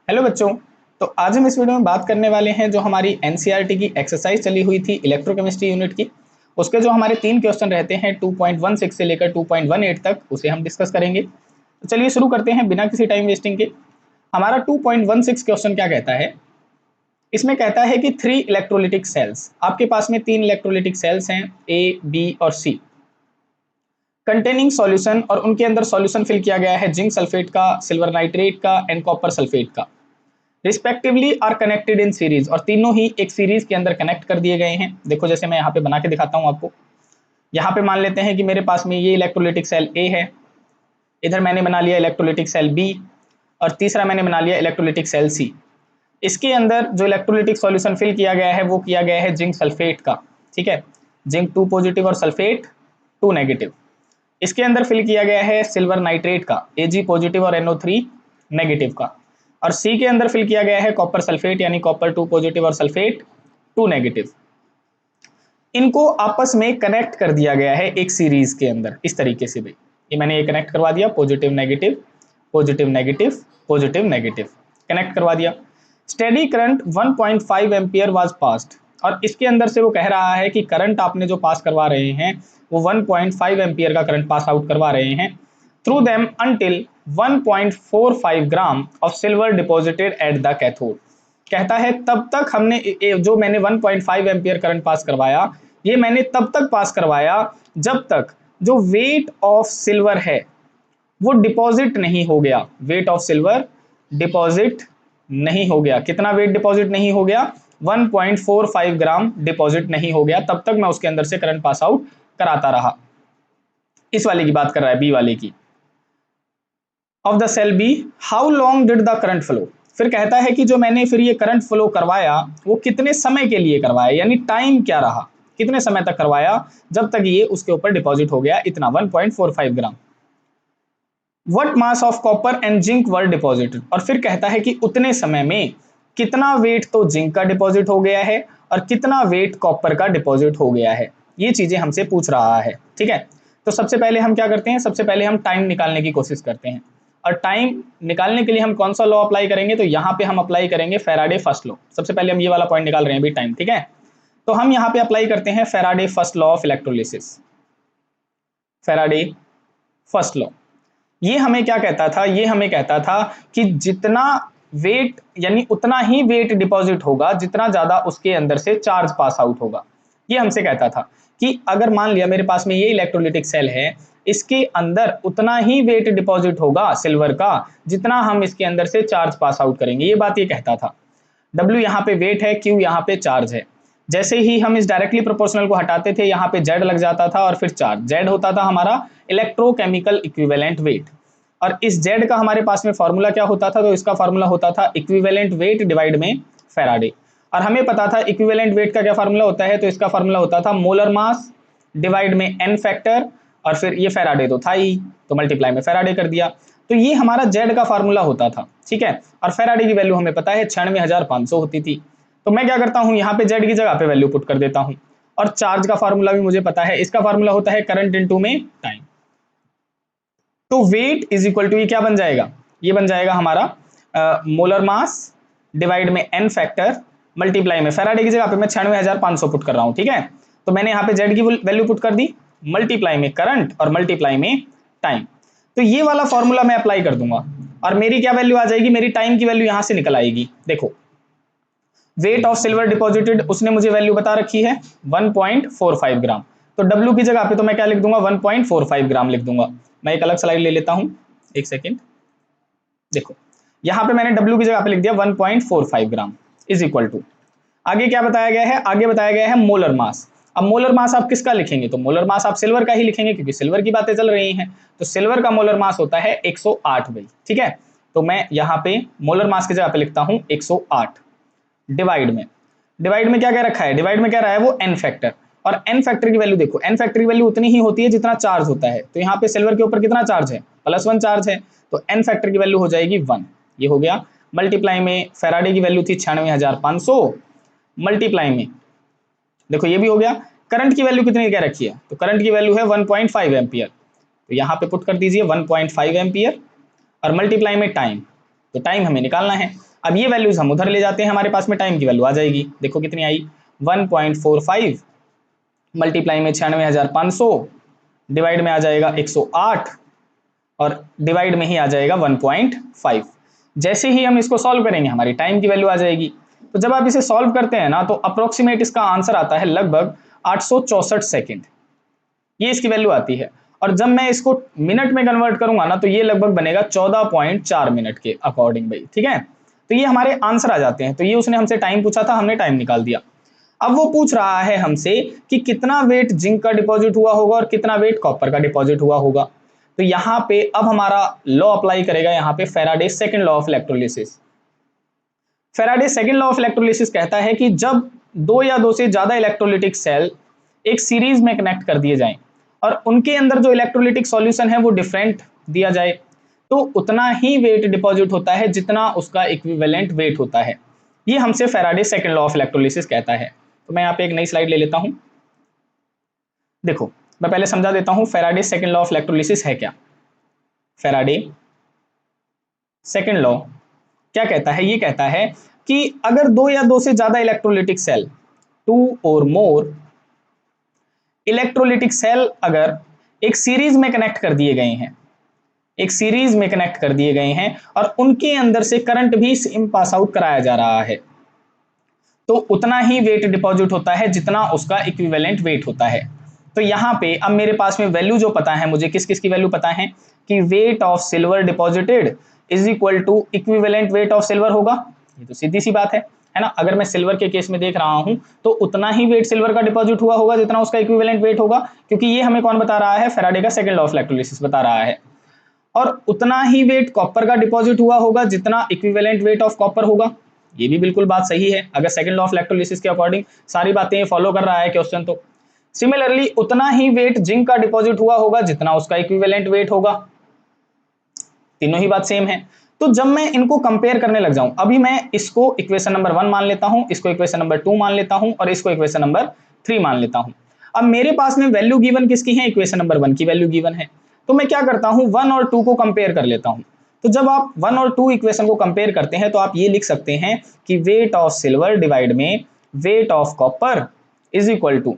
Hello बच्चों। तो आज हम इस वीडियो में बात करने वाले हैं जो हमारी एनसीईआरटी की एक्सरसाइज चली हुई थी इलेक्ट्रोकेमिस्ट्री यूनिट की। उसके जो हमारे 3 क्वेश्चन रहते हैं 2.16 से लेकर 2.18 तक, उसे हम डिस्कस करेंगे। तो चलिए शुरू करते हैं बिना किसी टाइम वेस्टिंग के। हमारा 2.16 क्वेश्चन क्या कहता है? इसमें कहता है कि 3 इलेक्ट्रोलिटिक सेल्स, आपके पास में 3 इलेक्ट्रोलिटिक सेल्स हैं ए, बी और सी, कंटेनिंग सॉल्यूशन, और उनके अंदर सॉल्यूशन फिल किया गया है जिंक सल्फेट का, सिल्वर नाइट्रेट का एंड कॉपर सल्फेट का, respectively are connected in series, और तीनों ही एक सीरीज के अंदर कनेक्ट कर दिए गए हैं। देखो जैसे मैं यहाँ पे बना के दिखाता हूँ आपको। यहाँ पे मान लेते हैं कि मेरे पास में ये इलेक्ट्रोलिटिक सेल ए है, इधर मैंने बना लिया इलेक्ट्रोलिटिक सेल बी, और तीसरा मैंने बना लिया इलेक्ट्रोलिटिक सेल सी। इसके अंदर जो इलेक्ट्रोलिटिक सॉल्यूशन फिल किया गया है वो किया गया है जिंक सल्फेट का, ठीक है, जिंक 2 पॉजिटिव और सल्फेट 2 नेगेटिव। इसके अंदर फिल किया गया है सिल्वर नाइट्रेट का, Ag पॉजिटिव और NO3 नेगेटिव का, और सी के अंदर फिल किया गया है कॉपर सल्फेट यानी कॉपर 2 पॉजिटिव और सल्फेट 2 नेगेटिव। इनको आपस में कनेक्ट कर दिया गया है एक सीरीज के अंदर इस तरीके से भी। ये मैंने ये कनेक्ट करवा दिया, positive negative positive negative positive negative, connect करवा दिया। Steady current 1.5 ampere was passed, और इसके अंदर से वो कह रहा है कि करंट आपने जो पास करवा रहे हैं वो 1.5 एम्पियर का करंट पास आउट करवा रहे हैं through them until 1.45 gram of silver deposited at the cathode. कहता है तब तक हमने जो मैंने 1.5 एम्पियर करंट पास करवाया, ये मैंने तब तक पास करवाया जब तक जो वेट ऑफ सिल्वर है वो डिपॉजिट नहीं हो गया। वेट ऑफ सिल्वर डिपॉजिट नहीं हो गया। कितना वेट डिपॉजिट नहीं हो गया? 1.45 ग्राम डिपॉजिट नहीं हो गया, तब तक मैं उसके अंदर से करंट पास आउट कराता रहा। इस वाले की बात कर रहा है, बी वाले की। Of the cell B how long did the current flow, फिर कहता है कि जो मैंने फिर ये करंट फ्लो करवाया वो कितने समय के लिए करवाया, यानी टाइम क्या रहा, कितने समय तक करवाया जब तक ये उसके ऊपर डिपॉजिट हो गया इतना 1.45 gram. What mass of copper and zinc were deposited, और फिर कहता है कि उतने समय में कितना वेट तो जिंक का डिपॉजिट हो गया है और कितना वेट कॉपर का डिपॉजिट हो गया है। ये चीजें हमसे पूछ रहा है, ठीक है। तो सबसे पहले हम क्या करते हैं, सबसे पहले हम टाइम निकालने की कोशिश करते हैं, और टाइम निकालने के लिए हम कौन सा लॉ अप्लाई करेंगे, तो यहाँ पे हम अप्लाई करेंगे फैराडे फर्स्ट लॉ। सबसे पहले हम ये वाला पॉइंट निकाल रहे हैं भी टाइम, ठीक है। तो हम यहाँ पे अप्लाई करते हैं Faraday first law of electrolysis. Faraday first law ये हमें क्या कहता था, ये हमें कहता था कि जितना वेट यानी उतना ही वेट डिपॉजिट होगा जितना ज्यादा उसके अंदर से चार्ज पास आउट होगा। ये हमसे कहता था कि अगर मान लिया मेरे पास में ये इलेक्ट्रोलिटिक सेल है, इसके अंदर उतना ही वेट डिपॉजिट होगा सिल्वर का जितना हम इसके अंदर से चार्ज पास आउट करेंगे। ये बात ये कहता था। W यहाँ पे वेट है, Q यहाँ पे चार्ज है। जैसे ही हम इस डायरेक्टली प्रोपोर्शनल को हटाते थे यहाँ पे Z लग जाता था और फिर चार्ज। Z होता था हमारा इलेक्ट्रोकेमिकल इक्विवेलेंट वेट, और इस Z का हमारे पास में फॉर्मूला क्या होता था, तो इसका फॉर्मूला होता था इक्विवेलेंट वेट डिवाइड में फैराडे। और हमें पता था इक्विवेलेंट वेट का क्या फॉर्मूला होता है, तो इसका फॉर्मूला होता था मोलर मास डिवाइड में n फैक्टर, और फिर ये फैराडे तो था ही तो मल्टीप्लाई में फैराडे कर दिया। तो ये हमारा Z का फार्मूला होता था, ठीक है। और फैराडे की वैल्यू हमें पता है 96,500 होती थी। तो मैं क्या करता हूं, यहाँ पे Z की जगह पे वैल्यू पुट कर देता हूं, और चार्ज का फार्मूला भी मुझे पता है, इसका फार्मूला होता है करंट इनटू में टाइम। तो वेट इज इक्वल टू ये क्या बन जाएगा, ये बन जाएगा हमारा मोलर मास डिवाइड में n फैक्टर मल्टीप्लाई में फैराडे की जगह पे मैं 96,500 पुट कर रहा हूं, ठीक है। तो मैंने यहाँ पे Z की वैल्यू पुट कर दी, मल्टीप्लाई में करंट और मल्टीप्लाई में टाइम। तो ये वाला फॉर्मूला मैं अप्लाई कर दूंगा और मेरी क्या वैल्यू आ जाएगी, मेरी टाइम की वैल्यू यहां से निकल आएगी। देखो वेट ऑफ सिल्वर डिपॉजिटेड उसने मुझे वैल्यू बता रखी है 1.45 ग्राम, तो W की जगह पे तो मैं क्या लिख दूंगा 1.45 ग्राम लिख दूंगा। मैं एक अलग स्लाइड ले लेता हूं, एक सेकेंड। देखो यहां पे मैंने W की जगह पे लिख दिया 1.45 ग्राम इज इक्वल टू, आगे क्या बताया गया है, आगे बताया गया है मोलर मास। अब मोलर मास आप किसका लिखेंगे, तो मोलर मास आप सिल्वर का ही लिखेंगे क्योंकि सिल्वर की बातें चल रही हैं। तो सिल्वर का मोलर मास होता है 108 भाई, ठीक है। तो मैं यहाँ पे मोलर मास की जगह पे लिखता हूँ 108 डिवाइड में क्या क्या रखा है, डिवाइड में क्या रहा है वो n फैक्टर, और n फैक्टर की वैल्यू देखो, n फैक्टर की वैल्यू उतनी ही होती है जितना चार्ज होता है। तो यहाँ पे सिल्वर के ऊपर कितना चार्ज है, +1 चार्ज है, तो n फैक्टर की वैल्यू हो जाएगी 1। ये हो गया मल्टीप्लाई में फैराडे की वैल्यू थी 96,500 मल्टीप्लाई में, देखो ये भी हो गया। करंट की वैल्यू कितनी क्या रखी है, तो करंट की वैल्यू है 1.5 एम्पियर, तो यहाँ पे पुट कर दीजिए 1.5 एम्पियर और मल्टीप्लाई में टाइम, तो टाइम हमें निकालना है। अब ये वैल्यूज हम उधर ले जाते हैं, हमारे पास में टाइम की वैल्यू आ जाएगी। देखो कितनी आई, 1.45 मल्टीप्लाई में 96,500, डिवाइड में आ जाएगा 108 और डिवाइड में ही आ जाएगा 1.5। जैसे ही हम इसको सॉल्व करेंगे हमारी टाइम की वैल्यू आ जाएगी। तो जब आप इसे सॉल्व करते हैं ना तो अप्रोक्सीमेट इसका आंसर आता है लगभग 864 सेकेंड, ये इसकी वैल्यू आती है। और जब मैं इसको मिनट में कन्वर्ट करूंगा ना तो ये लगभग बनेगा 14.4 मिनट के अकॉर्डिंग भाई, ठीक है। तो ये हमारे आंसर आ जाते हैं। तो ये उसने हमसे टाइम पूछा था, हमने टाइम निकाल दिया। अब वो पूछ रहा है हमसे कि कितना वेट जिंक का डिपॉजिट हुआ होगा और कितना वेट कॉपर का डिपॉजिट हुआ होगा। तो यहाँ पे अब हमारा लॉ अप्लाई करेगा, यहाँ पे Faraday second law of electrolysis. Faraday second law of electrolysis कहता है कि जब दो या दो से ज्यादा इलेक्ट्रोलिटिक सेल एक सीरीज में कनेक्ट कर दिए जाएं और उनके अंदर जो इलेक्ट्रोलिटिक सॉल्यूशन है वो डिफरेंट दिया जाए तो उतना ही वेट डिपॉजिट होता है जितना उसका इक्विवेलेंट वेट होता है। ये हमसे Faraday second law of electrolysis कहता है। तो मैं यहाँ पे एक नई स्लाइड ले लेता हूं। देखो मैं पहले समझा देता हूं Faraday second law of electrolysis है क्या। फैराडे सेकंड लॉ क्या कहता है, ये कहता है कि अगर दो या दो से ज्यादा इलेक्ट्रोलिटिक सेल, टू और मोर इलेक्ट्रोलिटिक सेल अगर एक सीरीज में कनेक्ट कर दिए गए हैं, एक सीरीज में कनेक्ट कर दिए गए हैं और उनके अंदर से करंट भी सेम पास आउट कराया जा रहा है तो उतना ही वेट डिपॉजिट होता है जितना उसका इक्विवेलेंट वेट होता है। तो यहाँ पे अब मेरे पास में वैल्यू जो पता है, मुझे किस किस की वैल्यू पता है कि weight of silver deposited is equal to equivalent weight of silver होगा। ये तो सीधी सी बात है ना। अगर मैं सिल्वर के केस में देख रहा हूं तो उतना ही वेट सिल्वर का डिपॉजिट हुआ होगा जितना उसका इक्विवेलेंट वेट होगा, क्योंकि ये हमें कौन बता रहा है, फैराडे का सेकंड लॉ ऑफ इलेक्ट्रोलिसिस बता रहा है। और उतना ही वेट कॉपर का डिपॉजिट हुआ होगा जितना इक्विवेलेंट वेट ऑफ कॉपर होगा। ये भी बिल्कुल बात सही है, अगर सेकंड लॉ ऑफ इलेक्ट्रोलिसिस के अकॉर्डिंग सारी बातें फॉलो कर रहा है क्वेश्चन। तो सिमिलरली उतना ही वेट जिंक का डिपॉजिट हुआ होगा जितना उसका इक्विवेलेंट वेट होगा। तीनों ही बात सेम है। तो जब मैं इनको कंपेयर करने लग जाऊं, अभी मैं इसको इक्वेशन नंबर 1 मान लेता हूं, इसको इक्वेशन नंबर 2 मान लेता हूं और इसको इक्वेशन नंबर 3 मान लेता हूं। अब मेरे पास में वैल्यू गिवन किसकी है, इक्वेशन नंबर 1 की वैल्यू गिवन है। तो मैं क्या करता हूं, 1 और 2 को कंपेयर कर लेता हूं। तो जब आप 1 और 2 इक्वेशन को कंपेयर करते हैं तो आप ये लिख सकते हैं कि वेट ऑफ सिल्वर डिवाइड में weight of copper is equal to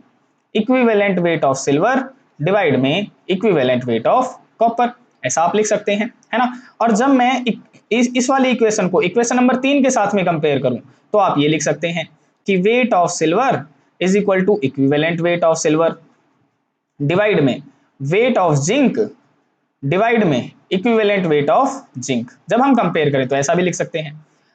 equivalent weight of silver divide में इक्विवेलेंट वेट ऑफ कॉपर, ऐसा आप लिख सकते हैं, है ना। और जब मैं इस वाली इक्वेशन को इक्वेशन नंबर 3 के साथ में कंपेयर करूं तो आप ये लिख सकते हैं कि weight of silver is equal to equivalent weight of silver divide में वेट ऑफ जिंक डिवाइड में इक्विवेलेंट वेट ऑफ जिंक। जब हम कंपेयर करें तो ऐसा भी लिख सकते हैं।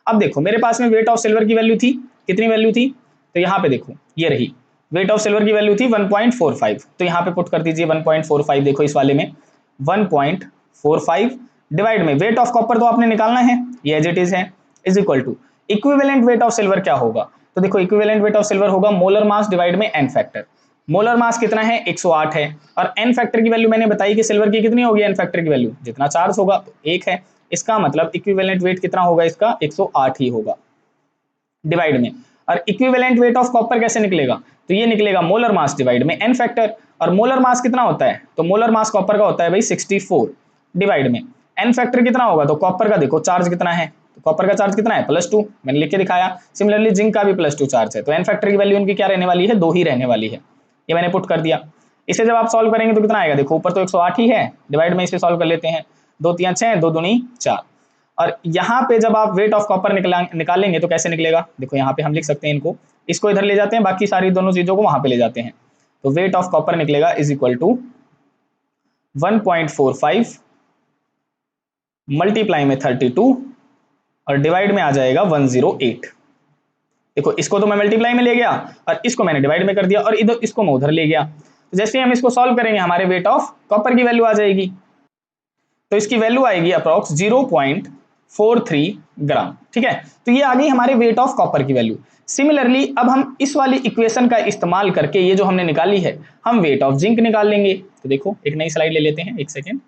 अब देखो मेरे पास में वेट ऑफ सिल्वर की वैल्यू थी, कितनी वैल्यू थी, तो यहाँ पे देखो ये रही वेट ऑफ सिल्वर की वैल्यू थी 1.45। तो यहाँ पे पुट कर दीजिए 1.45, देखो इस वाले में 1.45 डिवाइड में वेट ऑफ कॉपर तो आपने निकालना है, ये एज इट इज है, is equal to equivalent weight of silver क्या होगा। तो देखो इक्विवेलेंट वेट ऑफ सिल्वर होगा मोलर मास डिवाइड में एन फैक्टर। मोलर मास कितना है, 108 है और एन फैक्टर की वैल्यू मैंने बताई कि सिल्वर की कितनी होगी, एन फैक्टर की वैल्यू जितना चार्ज होगा तो 1 है। इसका मतलब इक्विवेलेंट वेट कितना होगा इसका, 108 ही होगा डिवाइड में। और इक्विवेलेंट वेट ऑफ कॉपर कैसे निकलेगा, तो ये निकलेगा मोलर मास डिवाइड में एन फैक्टर। और मोलर मास कितना होता है, तो मोलर मास कॉपर का होता है भाई 64 डिवाइड में एन फैक्टर कितना होगा, तो कॉपर का देखो चार्ज कितना है, तो कॉपर का चार्ज कितना है +2, मैंने लिख के दिखाया। सिमिलरली जिंक का भी +2 चार्ज है, तो एन फैक्टर की वैल्यू उनकी क्या रहने वाली है, 2 ही रहने वाली है। ये मैंने पुट कर दिया। इसे जब आप सॉल्व करेंगे तो कितना आएगा, देखो ऊपर तो 108 ही है, डिवाइड में इसे सॉल्व कर लेते हैं, 2 3 6, 2 दूनी 4। और यहाँ पे जब आप वेट ऑफ कॉपर निकालेंगे तो कैसे निकलेगा, देखो यहाँ पे हम लिख सकते हैं इनको, इसको इधर ले जाते हैं, बाकी सारी दोनों चीजों को वहां पे ले जाते हैं। तो वेट ऑफ कॉपर निकलेगा इज इक्वल टू 1.45 मल्टीप्लाई में 32 और डिवाइड में आ जाएगा 108। देखो इसको तो मैं मल्टीप्लाई में ले गया और इसको मैंने डिवाइड में कर दिया और इधर इसको मैं उधर ले गया। तो जैसे हम इसको सॉल्व करेंगे हमारे वेट ऑफ कॉपर की वैल्यू आ जाएगी, तो इसकी वैल्यू आएगी अप्रॉक्स 0.43 ग्राम, ठीक है। तो ये आ गई हमारे वेट ऑफ कॉपर की वैल्यू। सिमिलरली अब हम इस वाली इक्वेशन का इस्तेमाल करके ये जो हमने निकाली है हम वेट ऑफ जिंक निकाल लेंगे। तो देखो एक नई स्लाइड ले लेते हैं, एक सेकेंड।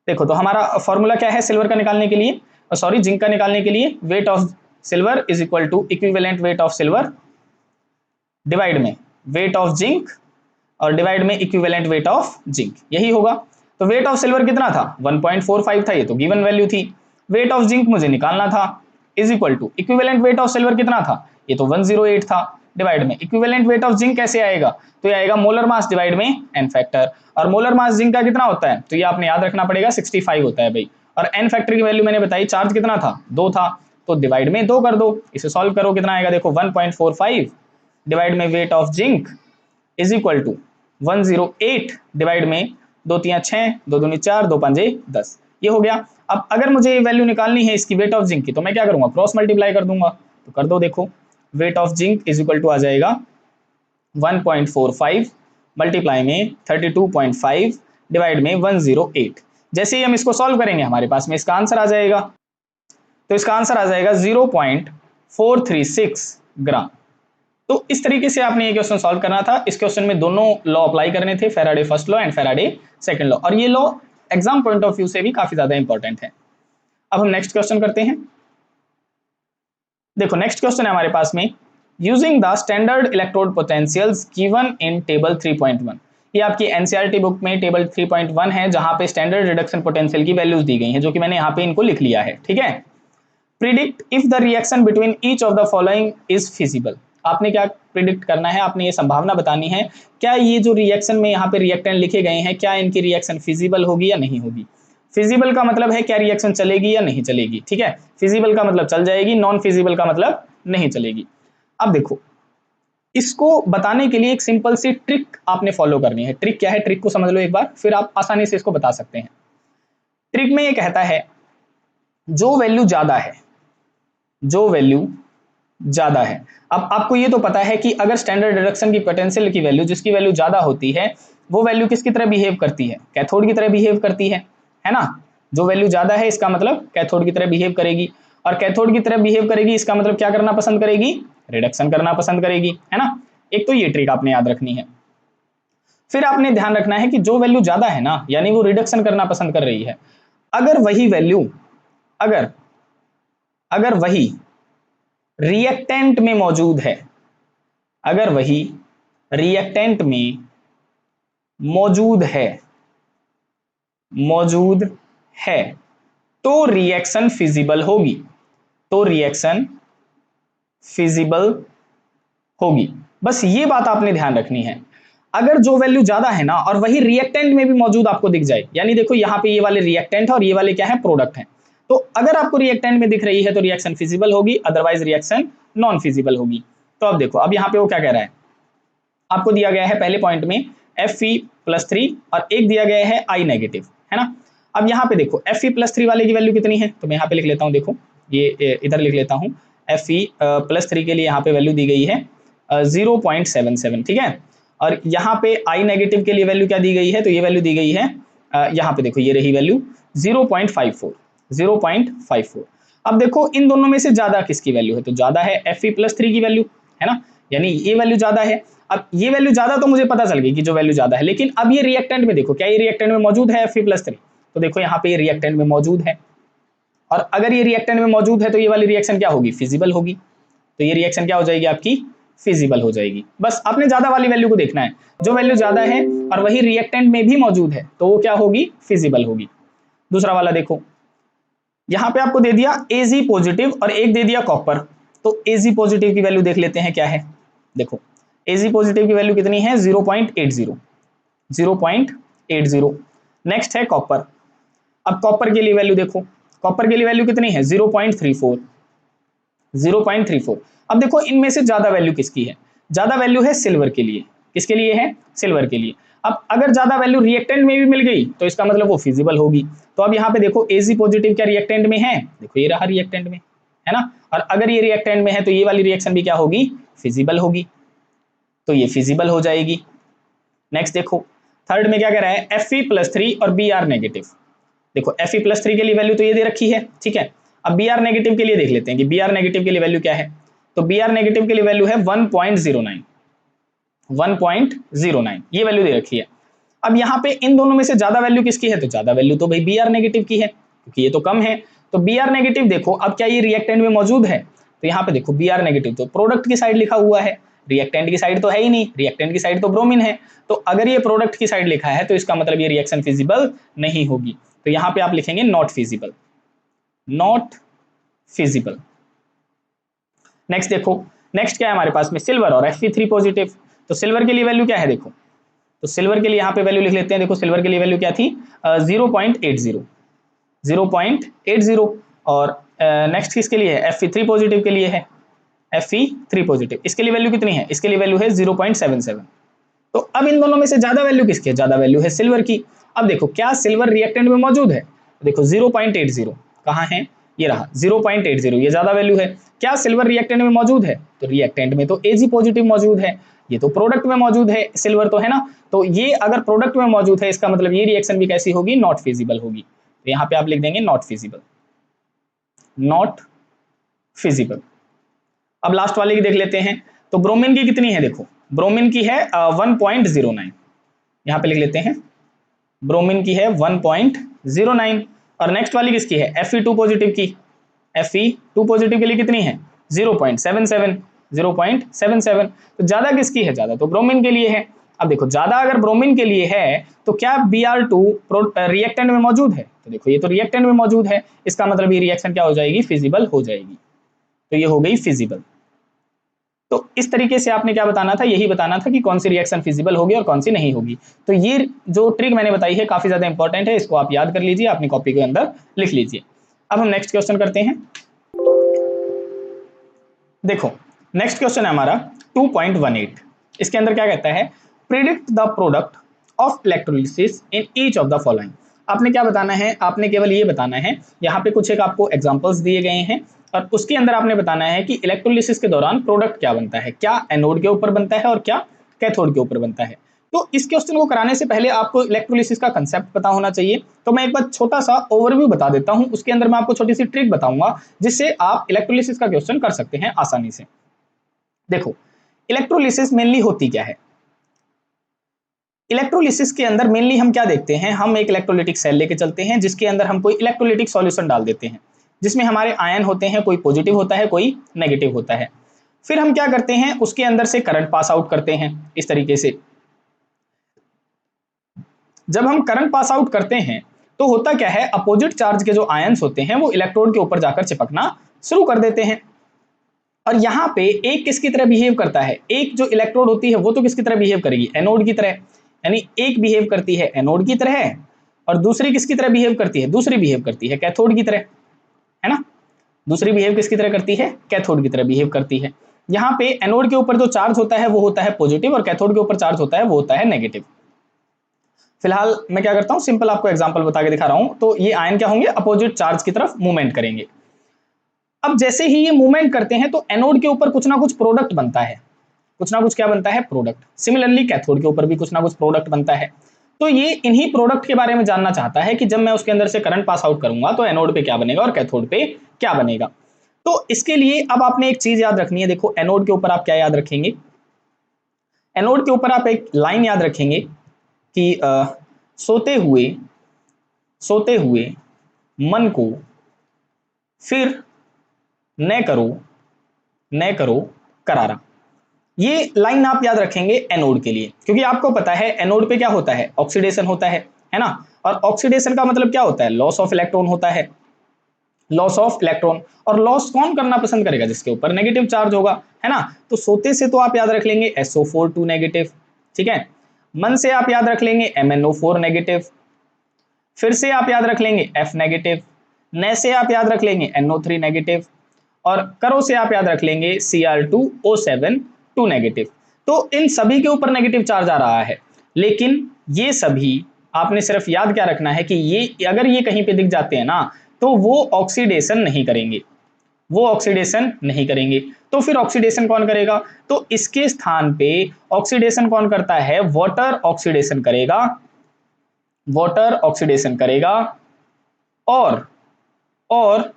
देखो तो हमारा फॉर्मूला क्या है सिल्वर का निकालने के लिए, सॉरी जिंक का निकालने के लिए, weight of silver is equal to equivalent weight of silver divide में वेट ऑफ जिंक और डिवाइड में इक्विवेलेंट वेट ऑफ जिंक, यही होगा। तो वेट ऑफ सिल्वर कितना था, 1.45 था, ये तो गिवन वैल्यू थी। वेट ऑफ जिंक मुझे निकालना था, is equal to equivalent weight of silver कितना था, ये तो 108 था, डिवाइड में इक्विवेलेंट वेट ऑफ जिंक कैसे आएगा, तो ये आएगा मोलर मास डिवाइड में एन फैक्टर, और मोलर मास जिंक का कितना होता है, तो ये आपने याद रखना पड़ेगा 65 होता है भाई, और एन फैक्टर की वैल्यू मैंने बताई, चार्ज कितना था 2 था, तो डिवाइड में 2 कर दो, इसे सॉल्व करो कितना आएगा, देखो 1.45 डिवाइड में weight of zinc is equal to 108 divide में 2 3 6, 2 दूनी 4, 2 5 10, ये हो गया। अब अगर मुझे वैल्यू निकालनी है इसकी वेट ऑफ जिंक की, तो मैं क्या करूंगा, क्रॉस मल्टीप्लाई कर दूंगा, तो कर दो, देखो weight of zinc is equal to आ जाएगा 1.45 मल्टीप्लाई में 32.5 डिवाइड में 108। जैसे ही हम इसको सॉल्व करेंगे हमारे पास में इसका आंसर आ जाएगा, तो इसका आंसर आ जाएगा 0.436 ग्राम। तो इस तरीके से आपने ये क्वेश्चन सॉल्व करना था। इस क्वेश्चन में दोनों लॉ अप्लाई करने थे, Faraday first law and Faraday second law, और ये law exam point of view से भी काफी ज्यादा इंपॉर्टेंट है। अब हम नेक्स्ट क्वेश्चन करते हैं। देखो नेक्स्ट क्वेश्चन है हमारे पास में, using the standard electrode potentials given in table 3.1। ये आपकी एनसीईआरटी बुक में टेबल 3.1 है, जहां पे स्टैंडर्ड रिडक्शन पोटेंशियल की वैल्यूज दी गई हैं, जो कि मैंने यहाँ पे इनको लिख लिया है, ठीक है। Predict if the reaction between each of the following is feasible. आपने क्या प्रिडिक्ट करना है, आपने ये संभावना बतानी है, क्या ये जो रिएक्शन में यहाँ पे रिएक्टेंट लिखे गए हैं, क्या इनकी रिएक्शन फिजिबल होगी या नहीं होगी। फिजिबल का मतलब है क्या रिएक्शन चलेगी या नहीं चलेगी, ठीक है। फिजिबल का मतलब चल जाएगी, नॉन फिजिबल का मतलब नहीं चलेगी। अब देखो इसको बताने के लिए एक सिंपल सी ट्रिक आपने फॉलो करनी है। ट्रिक क्या है, ट्रिक को समझ लो एक बार, फिर आप आसानी से इसको बता सकते हैं। ट्रिक में ये कहता है जो वैल्यू ज्यादा है, जो वैल्यू ज्यादा है, अब आपको ये तो पता है कि अगर स्टैंडर्ड रिडक्शन की पोटेंशियल की वैल्यू, जिसकी वैल्यू ज्यादा होती है, वो वैल्यू किसकी तरह बिहेव करती है, कैथोड की तरह बिहेव करती है ना। जो वैल्यू ज्यादा है इसका मतलब कैथोड की तरह बिहेव करेगी, और कैथोड की तरह बिहेव करेगी इसका मतलब क्या करना पसंद करेगी, रिडक्शन करना पसंद करेगी, है ना। एक तो ये ट्रिक आपने याद रखनी है। फिर आपने ध्यान रखना है कि जो वैल्यू ज्यादा है ना, यानी वो रिडक्शन करना पसंद कर रही है, अगर वही वैल्यू अगर वही रिएक्टेंट में मौजूद है, अगर वही रिएक्टेंट में मौजूद है तो रिएक्शन फिजिबल होगी, तो रिएक्शन फिजिबल होगी। बस ये बात आपने ध्यान रखनी है। अगर जो वैल्यू ज्यादा है ना और वही रिएक्टेंट में भी मौजूद आपको दिख जाए, यानी देखो यहाँ पे ये वाले रिएक्टेंट है और ये वाले क्या है, प्रोडक्ट है, तो अगर आपको रिएक्टेंट में दिख रही है तो रिएक्शन फिजिबल होगी, अदरवाइज रिएक्शन नॉन फिजिबल होगी। तो अब देखो, अब यहाँ पे वो क्या कह रहा है, आपको दिया गया है पहले पॉइंट में Fe+3 और एक दिया गया है I नेगेटिव, है ना। अब यहाँ पे देखो Fe+3 वाले की वैल्यू कितनी है, तो मैं यहाँ पे लिख लेता हूँ, देखो ये इधर लिख लेता हूँ, Fe+3 के लिए यहाँ पे वैल्यू दी गई है 0.77, ठीक है। और यहाँ पे I नेगेटिव के लिए वैल्यू क्या दी गई है, तो ये वैल्यू दी गई है यहाँ पे देखो, ये रही वैल्यू 0.54। अब देखो इन दोनों में से ज्यादा किसकी वैल्यू है, तो ज्यादा है Fe+3 की वैल्यू, है ना, यानी ये वैल्यू ज्यादा है। अब ये वैल्यू ज्यादा तो मुझे पता चल गई कि जो वैल्यू ज्यादा है, लेकिन अब ये रिएक्टेंट में देखो, क्या ये रिएक्टेंट में मौजूद है Fe+3, तो देखो यहाँ पे ये रिएक्टेंट में मौजूद है, और अगर ये रिएक्टेंट में मौजूद है तो ये वाली रिएक्शन क्या होगी, फिजिबल होगी। तो ये रिएक्शन क्या हो जाएगी आपकी, फिजिबल हो जाएगी। बस आपने ज्यादा वाली वैल्यू को देखना है, जो वैल्यू ज्यादा है और वही रिएक्टेंट में भी मौजूद है तो वो क्या होगी, फिजिबल होगी। दूसरा वाला देखो, यहाँ पे आपको दे दिया Ag पॉजिटिव और एक दे दिया कॉपर, तो Ag पॉजिटिव की वैल्यू देख लेते हैं क्या है। देखो Ag पॉजिटिव की वैल्यू कितनी है, 0.80। नेक्स्ट है कॉपर। अब कॉपर के लिए वैल्यू देखो, कॉपर के लिए वैल्यू कितनी है 0.34। अब देखो इनमें से ज्यादा वैल्यू किसकी है, ज्यादा वैल्यू है सिल्वर के लिए। किसके लिए है, सिल्वर के लिए। अब अगर ज्यादा वैल्यू रिएक्टेंट में भी मिल गई तो इसका मतलब वो फिजिबल होगी। तो अब यहाँ पे देखो Ag पॉजिटिव क्या रिएक्टेंट में है, देखो ये रहा रिएक्टेंट में, है ना, और अगर ये रिएक्टेंट में है तो ये वाली रिएक्शन भी क्या होगी, फिजिबल होगी, तो ये फिजिबल हो जाएगी। नेक्स्ट देखो थर्ड में क्या कह रहा है, Fe+3 और Br नेगेटिव। देखो Fe+3 के लिए वैल्यू तो ये दे रखी है, ठीक है। अब Br नेगेटिव के लिए देख लेते हैं कि Br नेगेटिव के लिए वैल्यू क्या है, तो Br नेगेटिव के लिए वैल्यू है 1.09, ये वैल्यू दे रखी है। अब यहाँ पे इन दोनों में से ज्यादा वैल्यू किसकी है, तो ज्यादा वैल्यू तो भाई Br नेगेटिव की है, क्योंकि ये तो कम है। तो Br नेगेटिव देखो, अब क्या ये रिएक्टेंट में मौजूद है, तो यहाँ पे देखो Br नेगेटिव तो प्रोडक्ट की साइड लिखा हुआ है, रिएक्टेंट की साइड तो है ही नहीं, रिएक्टेंट की साइड तो ब्रोमीन है। तो अगर ये प्रोडक्ट की साइड लिखा है तो इसका मतलब ये रिएक्शन फिजिबल नहीं होगी, तो यहाँ पे आप लिखेंगे not feasible. Not feasible. Next देखो, नेक्स्ट क्या है हमारे पास में, सिल्वर और Fe3 पॉजिटिव। तो सिल्वर के लिए वैल्यू क्या है देखो, तो सिल्वर के लिए यहाँ पे वैल्यू लिख लेते हैं। देखो सिल्वर के लिए वैल्यू क्या थी, 0.80, 0.80। और नेक्स्ट किसके लिए है, Fe3 पॉजिटिव के लिए है, Fe3 पॉजिटिव। इसके लिए वैल्यू कितनी है, इसके लिए वैल्यू है 0.77। तो अब इन दोनों में से ज्यादा वैल्यू किसकी है, ज्यादा वैल्यू है सिल्वर की। अब देखो क्या सिल्वर रिएक्टेंट में मौजूद है, देखो 0.80 कहाँ है, ये रहा 0.80, ये ज्यादा वैल्यू है। क्या सिल्वर रिएक्टेंट में मौजूद है, तो रिएक्टेंट में तो Ag पॉजिटिव मौजूद है, ये तो प्रोडक्ट में मौजूद है सिल्वर, तो है ना। तो ये अगर प्रोडक्ट में मौजूद है, इसका मतलब ये रिएक्शन भी कैसी होगी, नॉट फिजिबल होगी। तो यहाँ पे आप लिख देंगे नॉट फिजिबल, नॉट फिजिबल। अब लास्ट वाले की देख लेते हैं। तो ब्रोमीन की कितनी है, देखो ब्रोमीन की है 1.09, यहाँ पे लिख लेते हैं ब्रोमीन की है 1.09। और नेक्स्ट वाली किसकी है, Fe2 पॉजिटिव की, Fe2 पॉजिटिव के लिए कितनी है 0.77, 0.77। तो ज्यादा किसकी है, ज्यादा तो ब्रोमीन के लिए है। अब देखो ज्यादा अगर ब्रोमीन के लिए है तो क्या Br2 रिएक्टेंट में मौजूद है, तो देखो ये तो रिएक्टेंट में मौजूद है, इसका मतलब ये रिएक्शन क्या हो जाएगी, फिजिबल हो जाएगी। तो ये हो गई फिजिबल। तो इस तरीके से आपने क्या बताना था, यही बताना था कि कौन सी रिएक्शन फिजिबल होगी और कौन सी नहीं होगी। तो ये जो ट्रिक मैंने बताई है काफी ज्यादा इंपॉर्टेंट है, इसको आप याद कर लीजिए, अपनी कॉपी के अंदर लिख लीजिए। अब हम नेक्स्ट क्वेश्चन करते हैं। देखो नेक्स्ट क्वेश्चन है हमारा 2.18। इसके अंदर क्या कहता है, predict the product of electrolysis in each of the following. आपने क्या बताना है, आपने केवल ये बताना है, यहाँ पे कुछ एक आपको एग्जांपल्स दिए गए हैं और उसके अंदर आपने बताना है कि इलेक्ट्रोलिसिस के दौरान प्रोडक्ट क्या बनता है, क्या एनोड के ऊपर बनता है और क्या कैथोड के ऊपर बनता है। तो इस क्वेश्चन को कराने से पहले आपको इलेक्ट्रोलिसिस का कंसेप्ट पता होना चाहिए। तो मैं एक बार छोटा सा ओवरव्यू बता देता हूं, उसके अंदर मैं आपको छोटी सी ट्रिक बताऊंगा जिससे आप इलेक्ट्रोलिसिस का क्वेश्चन कर सकते हैं आसानी से। देखो इलेक्ट्रोलिसिस मेनली होती क्या है, इलेक्ट्रोलिसिस के अंदर मेनली हम क्या देखते हैं, हम एक इलेक्ट्रोलिटिक सेल लेके चलते हैं जिसके अंदर हम कोई इलेक्ट्रोलिटिक सॉल्यूशन डाल देते हैं जिसमें हमारे आयन होते हैं, कोई पॉजिटिव होता है कोई नेगेटिव होता है। फिर हम क्या करते हैं, उसके अंदर से करंट पास आउट करते हैं इस तरीके से। जब हम करंट पास आउट करते हैं तो होता क्या है, अपोजिट चार्ज के जो आयंस होते हैं वो इलेक्ट्रोड के ऊपर जाकर चिपकना शुरू कर देते हैं। और यहाँ पे एक किसकी तरह बिहेव करता है, एक जो इलेक्ट्रोड होती है वो तो किसकी तरह बिहेव करेगी, एनोड की तरह। यानी एक बिहेव करती है एनोड की तरह और दूसरी किसकी तरह बिहेव करती है, दूसरी बिहेव करती है कैथोड की तरह, है ना। दूसरी बिहेव किसकी तरह करती है, कैथोड की तरह बिहेव करती है। यहाँ पे एनोड के ऊपर जो चार्ज होता है वो होता है पॉजिटिव और कैथोड के ऊपर चार्ज होता है वो होता है नेगेटिव। फिलहाल मैं क्या करता हूं, सिंपल आपको एग्जांपल बता के दिखा रहा हूं। तो ये आयन क्या होंगे, अपोजिट चार्ज की तरफ मूवमेंट करेंगे। अब जैसे ही ये मूवमेंट करते हैं तो एनोड के ऊपर कुछ ना कुछ प्रोडक्ट बनता है, कुछ ना कुछ क्या बनता है, प्रोडक्ट। सिमिलरली कैथोड के ऊपर भी कुछ ना कुछ प्रोडक्ट बनता है। तो ये इन्हीं प्रोडक्ट के बारे में जानना चाहता है कि जब मैं उसके अंदर से करंट पास आउट करूंगा तो एनोड पे क्या बनेगा और कैथोड पे क्या बनेगा। तो इसके लिए अब आपने एक चीज याद रखनी है। देखो एनोड के ऊपर आप क्या याद रखेंगे, एनोड के ऊपर आप एक लाइन याद रखेंगे कि सोते हुए सोते हुए मन को फिर न करो करारा। ये लाइन आप याद रखेंगे एनोड के लिए, क्योंकि आपको पता है एनोड पे क्या होता है, ऑक्सीडेशन होता है ना। और ऑक्सीडेशन का मतलब क्या होता है, लॉस ऑफ इलेक्ट्रॉन होता है, लॉस ऑफ इलेक्ट्रॉन। और लॉस कौन करना पसंद करेगा, जिसके ऊपर नेगेटिव चार्ज होगा, है ना। तो सोते से तो आप याद रख लेंगे SO4 2 नेगेटिव, ठीक है। मन से आप याद रख लेंगे MnO4 नेगेटिव, फिर से आप याद रख लेंगे F नेगेटिव, न से आप याद रख लेंगे NO3 नेगेटिव, और करो से आप याद रख लेंगे Cr2O7 2 नेगेटिव। तो इन सभी के ऊपर नेगेटिव चार्ज आ रहा है, लेकिन ये सभी आपने सिर्फ याद क्या रखना है कि ये अगर ये कहीं पे दिख जाते हैं ना तो वो ऑक्सीडेशन नहीं करेंगे, वो ऑक्सीडेशन नहीं करेंगे। तो फिर ऑक्सीडेशन कौन करेगा, तो इसके स्थान पे ऑक्सीडेशन कौन करता है, वाटर ऑक्सीडेशन करेगा, वाटर ऑक्सीडेशन करेगा। और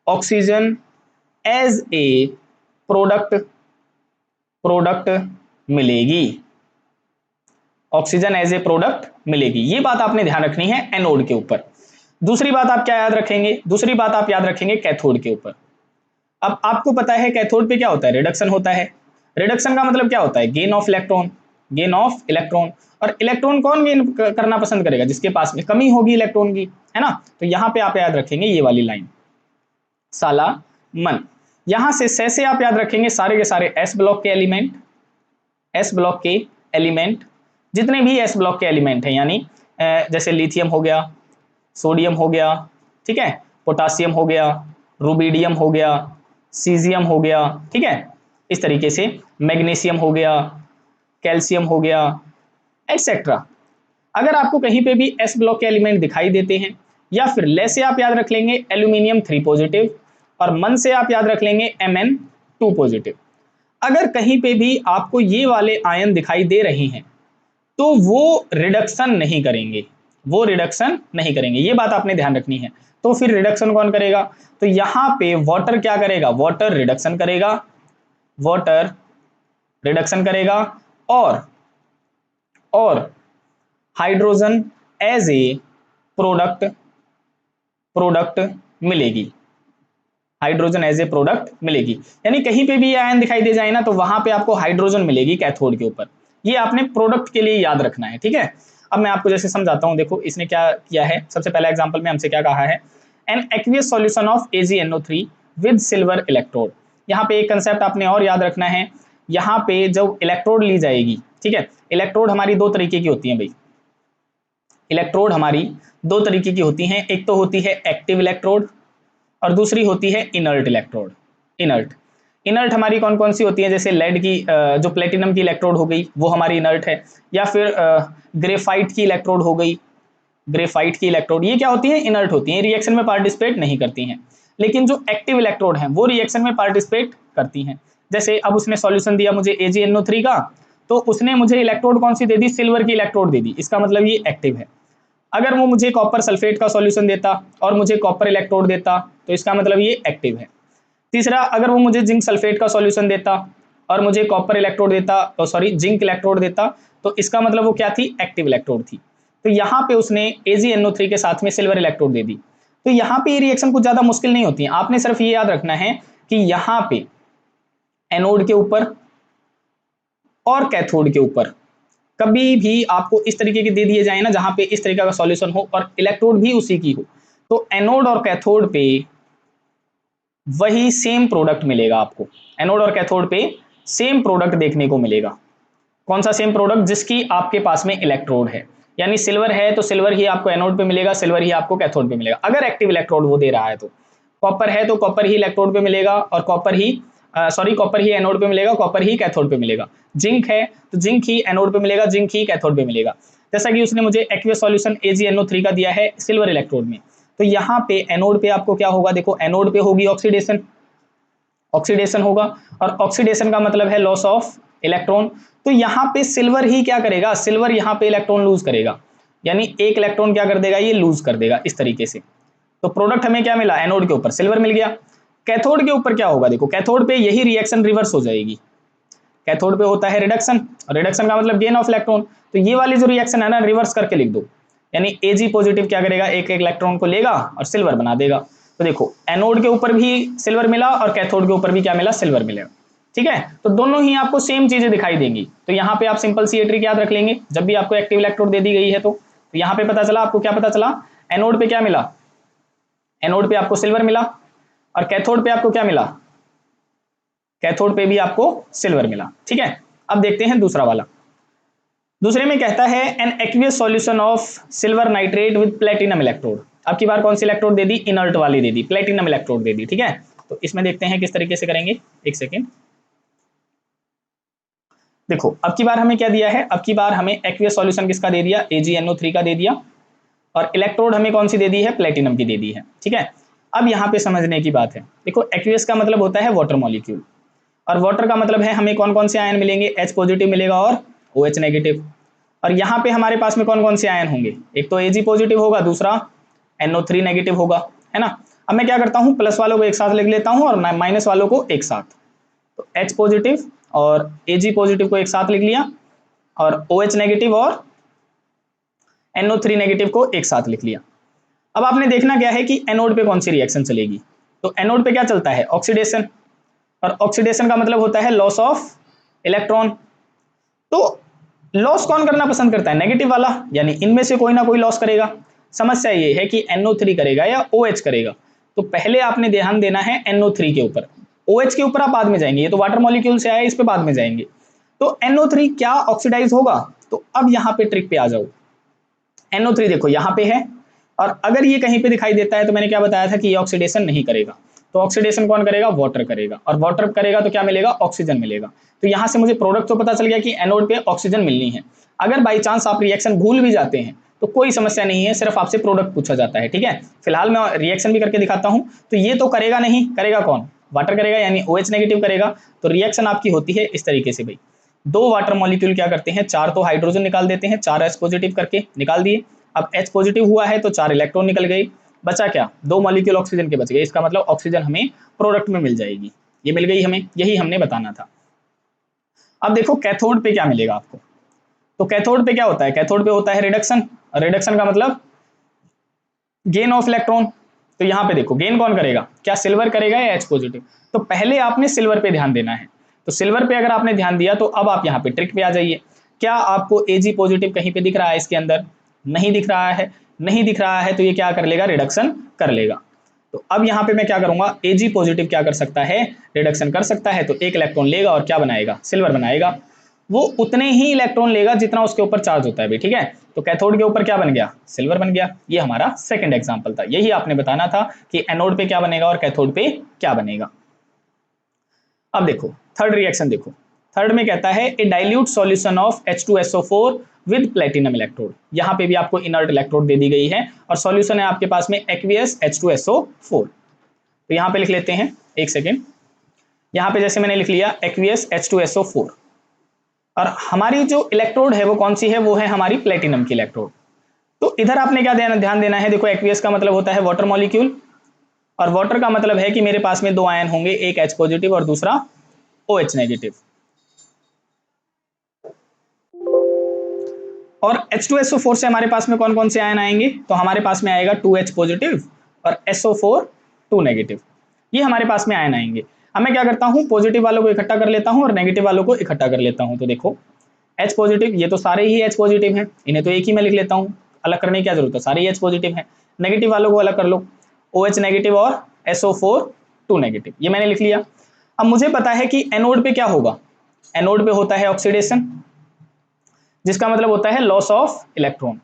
ऑक्सीजन एज ए प्रोडक्ट मिलेगी, ऑक्सीजन एज ए प्रोडक्ट मिलेगी। ये बात आपने ध्यान रखनी है एनोड के ऊपर। दूसरी बात आप क्या याद रखेंगे, दूसरी बात आप याद रखेंगे कैथोड के ऊपर। अब आपको पता है कैथोड पे क्या होता है, रिडक्शन होता है। रिडक्शन का मतलब क्या होता है, gain of electron, gain of electron. और इलेक्ट्रॉन कौन गेन करना पसंद करेगा, जिसके पास में कमी होगी इलेक्ट्रॉन की, है ना। तो यहां पे आप याद रखेंगे ये वाली लाइन, सालामन। यहां से आप याद रखेंगे सारे के सारे एस ब्लॉक के एलिमेंट, एस ब्लॉक के एलिमेंट, जितने भी एस ब्लॉक के एलिमेंट हैं, यानी जैसे लिथियम हो गया, सोडियम हो गया, ठीक है, पोटासियम हो गया, रुबिडियम हो गया, सीजियम हो गया, ठीक है, इस तरीके से मैग्नीशियम हो गया, कैल्शियम हो गया, एटसेट्रा। अगर आपको कहीं पे भी एस ब्लॉक के एलिमेंट दिखाई देते हैं, या फिर ले से आप याद रख लेंगे एल्यूमिनियम 3 पॉजिटिव, और मन से आप याद रख लेंगे Mn 2 पॉजिटिव। अगर कहीं पे भी आपको ये वाले आयन दिखाई दे रहे हैं तो वो रिडक्शन नहीं करेंगे, वो रिडक्शन नहीं करेंगे, ये बात आपने ध्यान रखनी है। तो फिर रिडक्शन कौन करेगा? तो यहां पे वाटर क्या करेगा? वाटर रिडक्शन करेगा, वाटर रिडक्शन करेगा, और हाइड्रोजन एज ए प्रोडक्ट मिलेगी, हाइड्रोजन एज ए प्रोडक्ट मिलेगी। यानी कहीं पे भी ये आयन दिखाई दे जाए ना, तो वहां पे आपको हाइड्रोजन मिलेगी कैथोड के ऊपर। ये आपने प्रोडक्ट के लिए याद रखना है, ठीक है। अब मैं आपको जैसे समझाता हूं, देखो इसने क्या किया है। सबसे पहला एग्जांपल में हमसे क्या कहा है, an aqueous solution of AgNO3 with silver electrode. यहाँ पे एक कंसेप्ट आपने और याद रखना है, यहाँ पे जब इलेक्ट्रोड ली जाएगी, ठीक है, इलेक्ट्रोड हमारी दो तरीके की होती है भाई, इलेक्ट्रोड हमारी दो तरीके की होती हैं। एक तो होती है एक्टिव इलेक्ट्रोड और दूसरी होती है इनर्ट इलेक्ट्रोड। इनर्ट हमारी कौन कौन सी होती है? जैसे लेड की जो प्लेटिनम की इलेक्ट्रोड हो गई वो हमारी इनर्ट है, या फिर ग्रेफाइट की इलेक्ट्रोड हो गई, ग्रेफाइट की इलेक्ट्रोड, ये क्या होती है? इनर्ट होती है, रिएक्शन में पार्टिसिपेट नहीं करती हैं। लेकिन जो एक्टिव इलेक्ट्रोड हैं वो रिएक्शन में पार्टिसिपेट करती हैं। जैसे अब उसने सॉल्यूशन दिया मुझे AgNO3 का, तो उसने मुझे इलेक्ट्रोड कौन सी दे दी? सिल्वर की इलेक्ट्रोड दे दी, इसका मतलब ये एक्टिव है। अगर वो मुझे कॉपर सल्फेट का सॉल्यूशन देता और मुझे कॉपर इलेक्ट्रोड देता, तो इसका मतलब ये एक्टिव है। तीसरा, अगर वो मुझे जिंक सल्फेट का सॉल्यूशन देता और मुझे कॉपर इलेक्ट्रोड देता, तो सॉरी जिंक इलेक्ट्रोड देता, तो इसका मतलब वो क्या थी? एक्टिव इलेक्ट्रोड थी। तो यहाँ पे उसने AgNO3 के साथ में सिल्वर इलेक्ट्रोड दे दी। तो यहाँ पे ये रिएक्शन कुछ ज्यादा मुश्किल नहीं होती है। आपने सिर्फ ये याद रखना है कि यहाँ पे एनोड के ऊपर और कैथोड के ऊपर कभी भी आपको इस तरीके के दे दिए जाए ना, जहां पे इस तरीके का सॉल्यूशन हो और इलेक्ट्रोड भी उसी की हो, तो एनोड और कैथोड पे वही सेम प्रोडक्ट मिलेगा आपको। एनोड और कैथोड पे सेम प्रोडक्ट देखने को मिलेगा। कौन सा सेम प्रोडक्ट? जिसकी आपके पास में इलेक्ट्रोड है, यानी सिल्वर है तो सिल्वर ही आपको एनोड पे मिलेगा, सिल्वर ही आपको कैथोड पे मिलेगा, अगर एक्टिव इलेक्ट्रोड वो दे रहा है तो। कॉपर है तो कॉपर ही इलेक्ट्रोड पे मिलेगा और कॉपर ही कॉपर ही एनोड पे मिलेगा, कॉपर ही कैथोड पे मिलेगा। जिंक है तो जिंक ही एनोड पे मिलेगा, जिंक ही कैथोड पे मिलेगा। जैसा कि उसने मुझे एक्वियस सॉल्यूशन AgNO3 का दिया है सिल्वर इलेक्ट्रोड में, तो यहाँ पे एनोड पे आपको क्या होगा? देखो एनोड पे होगी ऑक्सीडेशन, ऑक्सीडेशन होगा, और ऑक्सीडेशन का मतलब है लॉस ऑफ इलेक्ट्रॉन। तो यहाँ पे सिल्वर ही क्या करेगा? सिल्वर यहाँ पे इलेक्ट्रॉन लूज करेगा, यानी एक इलेक्ट्रॉन क्या कर देगा? ये लूज कर देगा इस तरीके से। तो प्रोडक्ट हमें क्या मिला? एनोड के ऊपर सिल्वर मिल गया। कैथोड के ऊपर क्या होगा? देखो कैथोड पे यही रिएक्शन रिवर्स हो जाएगी। कैथोड पे होता है रिडक्शन, और रिडक्शन का मतलब गेन ऑफ इलेक्ट्रॉन। तो ये वाली जो रिएक्शन है ना, रिवर्स करके लिख दो, यानी Ag पॉजिटिव क्या करेगा? एक एक इलेक्ट्रॉन को लेगा और सिल्वर बना देगा। तो देखो एनोड के ऊपर भी सिल्वर मिला और कैथोड के ऊपर भी क्या मिला? सिल्वर मिलेगा, ठीक है। तो दोनों ही आपको सेम चीजें दिखाई देंगी। तो यहाँ पे आप सिंपल सी ट्रिक याद रख लेंगे, जब भी आपको एक्टिव इलेक्ट्रोड दे दी गई है तो यहाँ पे पता चला आपको, क्या पता चला? एनोड पे क्या मिला? एनोड पे आपको सिल्वर मिला, और कैथोड पे आपको क्या मिला? कैथोड पे भी आपको सिल्वर मिला, ठीक है। अब देखते हैं दूसरा वाला। दूसरे में कहता है an aqueous solution of silver nitrate with platinum electrode. अब की बार कौन सी इलेक्ट्रोड दे दी? इनर्ट वाली दे दी, प्लेटिनम इलेक्ट्रोड दे दी, ठीक है। तो इसमें देखते हैं किस तरीके से करेंगे, एक सेकेंड। देखो अब की बार हमें क्या दिया है? अब की बार हमें एक्वियस सॉल्यूशन किसका दे दिया? AgNO3 का दे दिया, और इलेक्ट्रोड हमें कौन सी दे दी है? प्लेटिनम की दे दी है, ठीक है। अब यहाँ पे समझने की बात है, देखो एक्वियस का मतलब होता है वाटर मॉलिक्यूल, और वाटर का मतलब है हमें कौन कौन से आयन मिलेंगे? H पॉजिटिव मिलेगा और OH नेगेटिव। और यहाँ पे हमारे पास में कौन कौन से आयन होंगे? एक तो Ag पॉजिटिव होगा, दूसरा NO3 नेगेटिव होगा, है ना। अब मैं क्या करता हूँ, प्लस वालों को एक साथ लिख लेता हूँ और माइनस वालों को एक साथ। तो H पॉजिटिव और Ag पॉजिटिव को एक साथ लिख लिया, और OH नेगेटिव और NO3 नेगेटिव को एक साथ लिख लिया। अब आपने देखना क्या है कि एनोड पे कौन सी रिएक्शन चलेगी। तो एनोड पे क्या चलता है? ऑक्सीडेशन, और ऑक्सीडेशन का मतलब होता है लॉस ऑफ इलेक्ट्रॉन। तो लॉस कौन करना पसंद करता है? नेगेटिव वाला, यानी इनमें से कोई ना कोई लॉस करेगा। समस्या ये है कि NO3 करेगा या OH करेगा। तो पहले आपने ध्यान देना है NO3 के ऊपर। OH के ऊपर आप बाद में जाएंगे, ये तो वाटर मॉलिक्यूल से आया, इस पे बाद में जाएंगे। तो NO3 क्या ऑक्सीडाइज होगा? तो अब यहाँ पे ट्रिक पे आ जाओ। NO3 देखो यहाँ पे है, और अगर ये कहीं पे दिखाई देता है तो मैंने क्या बताया था कि ये ऑक्सीडेशन नहीं करेगा। तो ऑक्सीडेशन कौन करेगा? वाटर करेगा, और वाटर करेगा तो क्या मिलेगा? ऑक्सीजन मिलेगा। तो यहाँ से मुझे प्रोडक्ट तो पता चल गया कि एनोड पे ऑक्सीजन मिलनी है। अगर बाई चांस आप रिएक्शन भूल भी जाते हैं तो कोई समस्या नहीं है, सिर्फ आपसे प्रोडक्ट पूछा जाता है, ठीक है। फिलहाल मैं रिएक्शन भी करके दिखाता हूं। तो ये तो करेगा नहीं, करेगा कौन? वाटर करेगा, यानी OH नेगेटिव करेगा। तो रिएक्शन आपकी होती है इस तरीके से भाई, दो वाटर मॉलिक्यूल क्या करते हैं, चार तो हाइड्रोजन निकाल देते हैं, 4 H पॉजिटिव करके निकाल दिए। अब H पॉजिटिव हुआ है तो 4 इलेक्ट्रॉन निकल गई, बचा क्या? 2 मॉलिक्यूल ऑक्सीजन के बच गए। इसका मतलब ऑक्सीजन हमें प्रोडक्ट में मिल जाएगी, ये मिल गई हमें, यही हमने बताना था। अब देखो कैथोड पे क्या मिलेगा आपको। तो कैथोड पे क्या होता है? कैथोड पे होता है रिडक्शन, और रिडक्शन का मतलब गेन ऑफ इलेक्ट्रॉन। तो यहाँ पे देखो गेन कौन करेगा? क्या सिल्वर करेगा या H पॉजिटिव? तो पहले आपने सिल्वर पे ध्यान देना है। तो सिल्वर पे अगर आपने ध्यान दिया तो अब आप यहाँ पे ट्रिक पे आ जाइए। क्या आपको Ag पॉजिटिव कहीं पे दिख रहा है इसके अंदर? नहीं दिख रहा है। नहीं दिख रहा है तो ये क्या कर लेगा? रिडक्शन कर लेगा। तो अब यहाँ पे मैं क्या करूंगा? Ag पॉजिटिव क्या कर सकता है? रिडक्शन कर सकता है। तो एक इलेक्ट्रॉन लेगा और क्या बनाएगा? सिल्वर बनाएगा। वो उतने ही इलेक्ट्रॉन लेगा जितना उसके ऊपर चार्ज होता है भी, ठीक है। तो कैथोड के ऊपर क्या बन गया? सिल्वर बन गया। ये हमारा सेकंड एग्जांपल था। यही आपने बताना था कि एनोड पे क्या बनेगा और कैथोड पे क्या बनेगा। अब देखो थर्ड रिएक्शन देखो। थर्ड में कहता है a dilute solution of H2SO4 with platinum electrode. यहाँ पे भी आपको इनर्ट इलेक्ट्रोड दे दी गई है और सॉल्यूशन है आपके पास में एक्वियस H2SO4। तो यहाँ पे लिख लेते हैं, एक सेकेंड। यहाँ पे जैसे मैंने लिख लिया एक्वियस H2SO4, और हमारी जो इलेक्ट्रोड है वो कौन सी है? वो है हमारी प्लेटिनम की इलेक्ट्रोड। तो इधर आपने क्या ध्यान देना है? देखो एक्वियस का मतलब होता है वाटर मॉलिक्यूल, और वाटर का मतलब है कि मेरे पास में दो आयन होंगे, एक H पॉजिटिव और दूसरा OH नेगेटिव। और H2SO4 से हमारे पास में कौन कौन से आयन आएंगे? तो हमारे पास में आएगा 2H पॉजिटिव और SO4 2 नेगेटिव, ये हमारे पास में आयन आएंगे। अब मैं क्या करता हूं, पॉजिटिव वालों को इकट्ठा कर लेता हूं और नेगेटिव वालों को इकट्ठा कर लेता हूं। तो देखो H पॉजिटिव, ये तो सारे ही H पॉजिटिव हैं, इन्हें तो एक ही में लिख लेता हूं, अलग करने की क्या जरूरत है, सारे ही H पॉजिटिव हैं। नेगेटिव वालों को अलग कर लो, OH नेगेटिव और SO4 2 नेगेटिव, ये मैंने लिख लिया। अब मुझे पता है कि एनोड पे क्या होगा? एनोड पे होता है ऑक्सीडेशन, जिसका मतलब होता है लॉस ऑफ इलेक्ट्रॉन।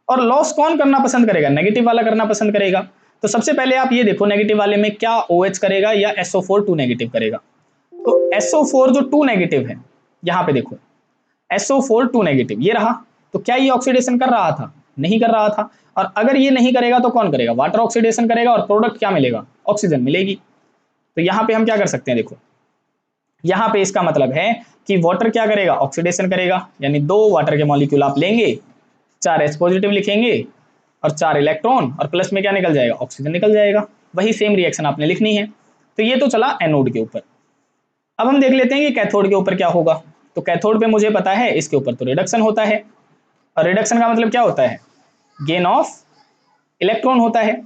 और लॉस कौन करना पसंद करेगा? नेगेटिव वाला करना पसंद करेगा। तो सबसे पहले आप ये देखो नेगेटिव वाले में क्या OH करेगा या SO4 2 नेगेटिव करेगा। तो SO4 जो 2 नेगेटिव है, यहां पे देखो SO4 2 नेगेटिव ये रहा। तो क्या ये ऑक्सीडेशन कर रहा था? नहीं कर रहा था। और अगर ये नहीं करेगा तो कौन करेगा? वाटर ऑक्सीडेशन करेगा, और प्रोडक्ट क्या मिलेगा? ऑक्सीजन मिलेगी। तो यहां पे हम क्या कर सकते हैं, देखो यहां पे इसका मतलब है कि वाटर क्या करेगा? ऑक्सीडेशन करेगा, यानी दो वाटर के मॉलिक्यूल आप लेंगे, 4 H पॉजिटिव लिखेंगे और 4 इलेक्ट्रॉन, और प्लस में क्या निकल जाएगा? ऑक्सीजन निकल जाएगा। वही सेम रिएक्शन आपने लिखनी है। तो ये तो चला एनोड के ऊपर। अब हम देख लेते हैं कि कैथोड के ऊपर क्या होगा। तो कैथोड पे मुझे पता है इसके ऊपर तो रिडक्शन होता है, और रिडक्शन का मतलब क्या होता है? गेन ऑफ इलेक्ट्रॉन होता है।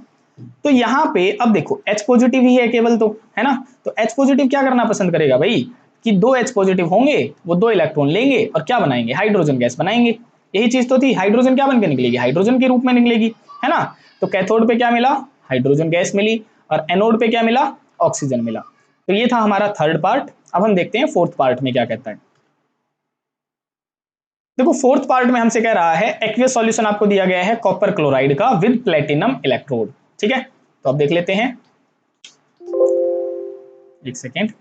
तो यहाँ पे अब देखो H पॉजिटिव ही है केवल, तो है ना। तो H पॉजिटिव क्या करना पसंद करेगा भाई? कि दो H पॉजिटिव होंगे, वो दो इलेक्ट्रॉन लेंगे और क्या बनाएंगे? हाइड्रोजन गैस बनाएंगे। यही चीज तो थी, हाइड्रोजन क्या बन के निकलेगी? हाइड्रोजन के रूप में निकलेगी, है ना। तो कैथोड पे क्या मिला? हाइड्रोजन गैस मिली, और एनोड पे क्या मिला? ऑक्सीजन मिला। तो ये था हमारा थर्ड पार्ट। अब हम देखते हैं फोर्थ पार्ट में क्या कहता है। देखो फोर्थ पार्ट में हमसे कह रहा है एक्वियस सॉल्यूशन आपको दिया गया है कॉपर क्लोराइड का विद प्लेटिनम इलेक्ट्रोड, ठीक है। तो अब देख लेते हैं, एक सेकेंड।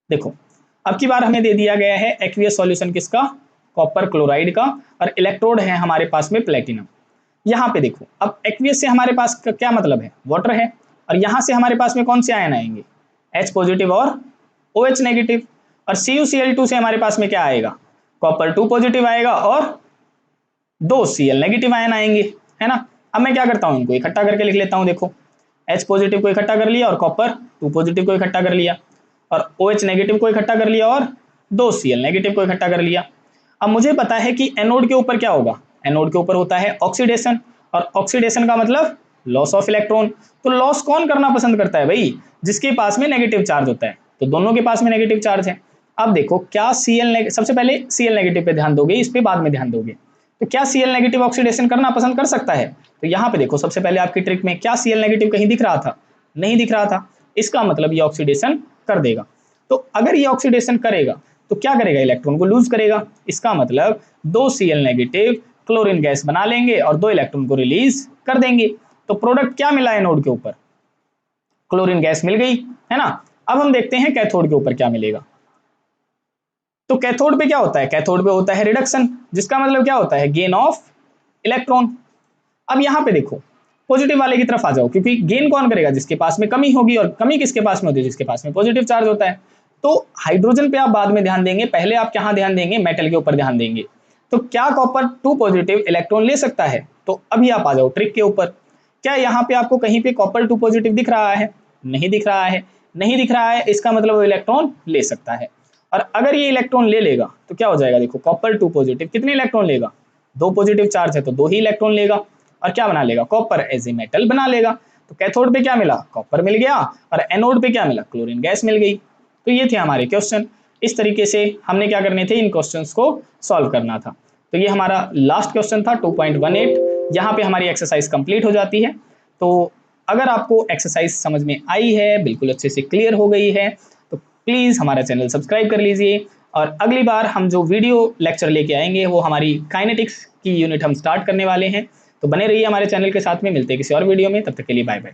देखो अब की बार हमें दे दिया गया है एक्वियस सॉल्यूशन किसका? कॉपर क्लोराइड का, और इलेक्ट्रोड है हमारे पास में प्लेटिनम। यहां पे देखो अब एक्वियस से हमारे पास क्या मतलब है? वाटर है, और यहां से हमारे पास में कौन से आयन आएंगे? H पॉजिटिव और OH नेगेटिव। और CuCl2 से हमारे पास में क्या आएगा? कॉपर 2 पॉजिटिव आएगा और 2 Cl नेगेटिव आयन आएंगे, है ना। अब मैं क्या करता हूं, इनको इकट्ठा करके लिख लेता हूं। देखो H पॉजिटिव को इकट्ठा कर लिया और कॉपर 2 पॉजिटिव को इकट्ठा कर लिया, और OH नेगेटिव को इकट्ठा कर लिया और 2 Cl नेगेटिव को इकट्ठा कर लिया। अब मुझे पता है कि एनोड के ऊपर क्या होगा? एनोड के ऊपर होता है ऑक्सीडेशन, और ऑक्सीडेशन का मतलब लॉस ऑफ इलेक्ट्रॉन। तो लॉस कौन करना पसंद करता है भाई? जिसके पास में नेगेटिव चार्ज होता है। तो दोनों के पास में नेगेटिव चार्ज है। अब देखो क्या सबसे पहले Cl नेगेटिव पे ध्यान दोगे, इस पे बाद में ध्यान दोगे। तो क्या Cl नेगेटिव ऑक्सीडेशन करना पसंद कर सकता है? तो यहाँ पे देखो सबसे पहले आपकी ट्रिक में क्या Cl नेगेटिव कहीं दिख रहा था? नहीं दिख रहा था। इसका मतलब ये ऑक्सीडेशन कर देगा। तो अगर ये ऑक्सीडेशन करेगा तो क्या करेगा? इलेक्ट्रॉन को लूज करेगा। इसका मतलब 2 Cl नेगेटिव क्लोरीन गैस बना लेंगे और 2 इलेक्ट्रॉन को रिलीज कर देंगे। तो प्रोडक्ट क्या मिला एनोड के ऊपर? क्लोरीन गैस मिल गई, है ना। अब हम देखते हैं कैथोड के ऊपर क्या मिलेगा। तो कैथोड पे क्या होता है? कैथोड पे होता है रिडक्शन, जिसका मतलब क्या होता है? Gain of electron. अब यहां पे देखो पॉजिटिव वाले की तरफ आ जाओ, क्योंकि गेन कौन करेगा? जिसके पास में कमी होगी, और कमी किसके पास में होती है? जिसके पास में पॉजिटिव चार्ज होता है। तो हाइड्रोजन पे आप बाद में ध्यान देंगे, पहले आप कहां ध्यान देंगे? मेटल के ऊपर ध्यान देंगे। तो क्या कॉपर 2 पॉजिटिव इलेक्ट्रॉन ले सकता है? तो अभी आप आ जाओ ट्रिक के ऊपर। क्या यहाँ पे आपको कहीं पे कॉपर 2 पॉजिटिव दिख रहा है? नहीं दिख रहा है। नहीं दिख रहा है, इसका मतलब वो इलेक्ट्रॉन ले सकता है। और अगर ये इलेक्ट्रॉन ले लेगा तो क्या हो जाएगा? देखो कॉपर 2 पॉजिटिव कितने इलेक्ट्रॉन लेगा? 2 पॉजिटिव चार्ज है तो 2 ही इलेक्ट्रॉन लेगा। और क्या बना लेगा? कॉपर एज ए मेटल बना लेगा। तो कैथोड पे क्या मिला? कॉपर मिल गया। और एनोड पे क्या मिला? क्लोरीन गैस मिल गई। तो ये थे हमारे क्वेश्चन। इस तरीके से हमने क्या करने थे? इन क्वेश्चंस को सॉल्व करना था। तो ये हमारा लास्ट क्वेश्चन था 2.18। यहाँ पे हमारी एक्सरसाइज कंप्लीट हो जाती है। तो अगर आपको एक्सरसाइज समझ में आई है, बिल्कुल अच्छे से क्लियर हो गई है, तो प्लीज़ हमारा चैनल सब्सक्राइब कर लीजिए। और अगली बार हम जो वीडियो लेक्चर लेके आएंगे वो हमारी काइनेटिक्स की यूनिट हम स्टार्ट करने वाले हैं। तो बने रहिए हमारे चैनल के साथ में। मिलते हैं किसी और वीडियो में, तब तक के लिए बाय बाय।